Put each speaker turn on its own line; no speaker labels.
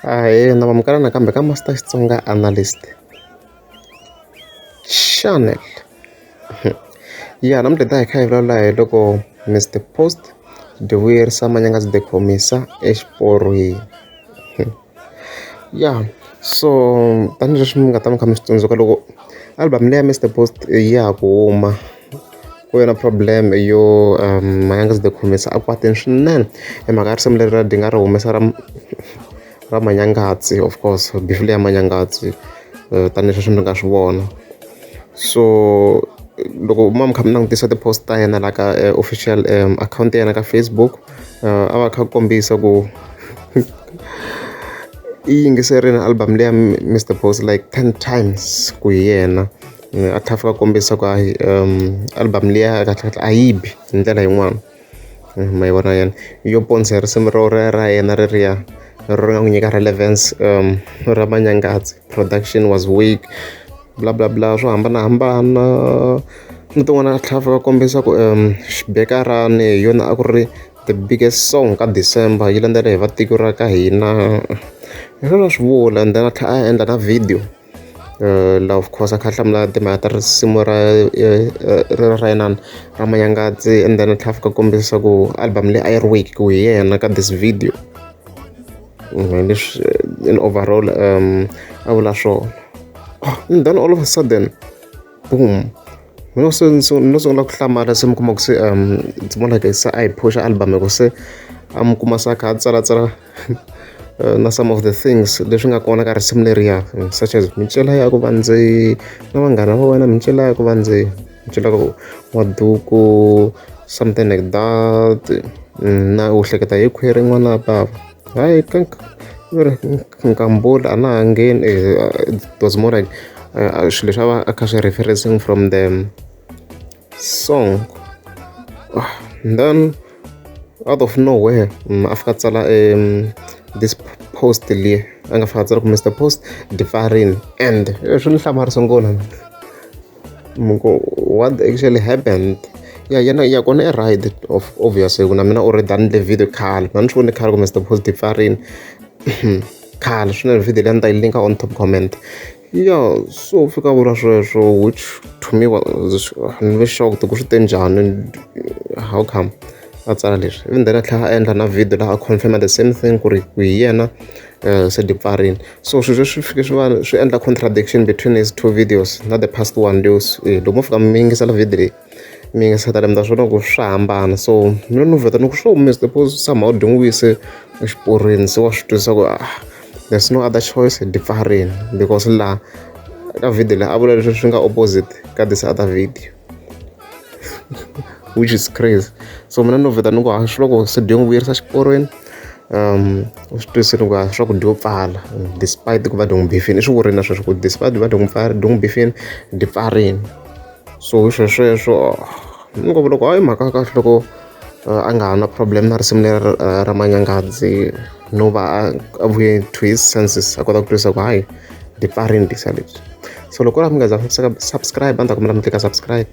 Na vamukela nakambe ka Master Xitsonga Analyst Channel. Namuntlha ta hi kha hi vulavula hi loko Mr Post dyivuyerisa Manyangatsi the commissar exiporweni. So tanihileswi mi nga ta mi kha mi swi tsundzuka, loko album leya Mr Post ya ha ku huma, ku ve na problem yo Manyangatsi the commissar a kwatini swinene hi mhaka ya risimu leri di nga ri humesa ra Manyangatsi, of course bifu leya Manyangatsi, tanihileswi mi nga swi vona. So loko mi kha mi langutisa ti-post ta yena la ka official account ya yena ka Facebook, a va kha kombisa ku i yingiserile album leya Mr Post like 10 times ku hi yena a tlha fika kombisa ku album leya kahlekahle a yi bi hi ndlela yin'wana. Ma yi vona yena yo ponisa risimu ra yena reriya ri nga n'wi nyika relevance ra Manyangatsi, production was weak, bla bla bla, swo hambanahambana na tin'wana a tlha fika kombisa ku xibekirani hi yona a ku ri the biggest song ka December, yi landzela hi vatiko ra ka hina, hi sweswo swi vula. And then a tlha a endla na video la of course a kha a hlamula timhaka ta risimu ra yena ra Manyangatsi, and then a tlha fika kombisa ku album leyi a yi ri weak ku hi yena ka this video. Leswi in overall a vula swona. And then all of a sudden boom, no sungula ku hlamala, se mi kuma ku se ndzi vona like se a hi phusha album hikuva se a mi kuma se a kha a tsalatsala na some of the things leswi nga kona ka risimu leriya, such as micela ya ku va ndzi na vanghana va wena, micela ya ku va ndzi, micela ku waduku, something like that, na u hleketa hi khwiri n'wana bava, hayi nkambula a na ha ngheni. It was more like swilo leswi a va a kha swi referencing from the song. And then out of nowhere a fika tsala this post leyi a nga fika tsala ku Mr Post dyivuyerisa, and swi ni hlamarisa ngona what actually happened. Ya kona right of obviously ku na mina already done the video khale, na ni swi vone khale ku Mr Post dyivuyerisa khale swinene. Video leyi a ni ta yi linka on top comment. So fika vula sweswo, which to me was ni ve shocked ku swi te njhani, how come a tsala leswi. Even then a tlhela a endla na video laha a confirma the same thing ku ri ku hi yena se dyivuyerisa. So swilo swi fike swi endla contradiction between his two videos, not the past one. Loko mo fika mi yingisela video leyi mi yingisela ta mi swona ku swi hambana. So mina ni vheta ni ku swo Mr Post somehow di n'wi vuyise exiporweni, se wa swi twisisa ku there's no other choice dyivuyerisa, because laha ka video leyi a vula leswi swi nga opposite ka this other video which is crazy. So mina ni vheta ni ku swi loko se di n'wi vuyerisa xiporweni, u swi twisini ku swa ku dyo pfala despite ku va di n'wi bifini. I swi vurile na sweswo ku despite va di n'wi bifini dyivuyerisa. So hi sweswo ni ku vula ku hayi mhaka kahle loko a nga ha na problem na risimu leri ra Manyangatsi, no va a vuye to his senses, a kota ku twisisa ku hayi dyivuyerisa leswi. So loko mi nga za subscribe a ni ta kombela mi tlika subscribe.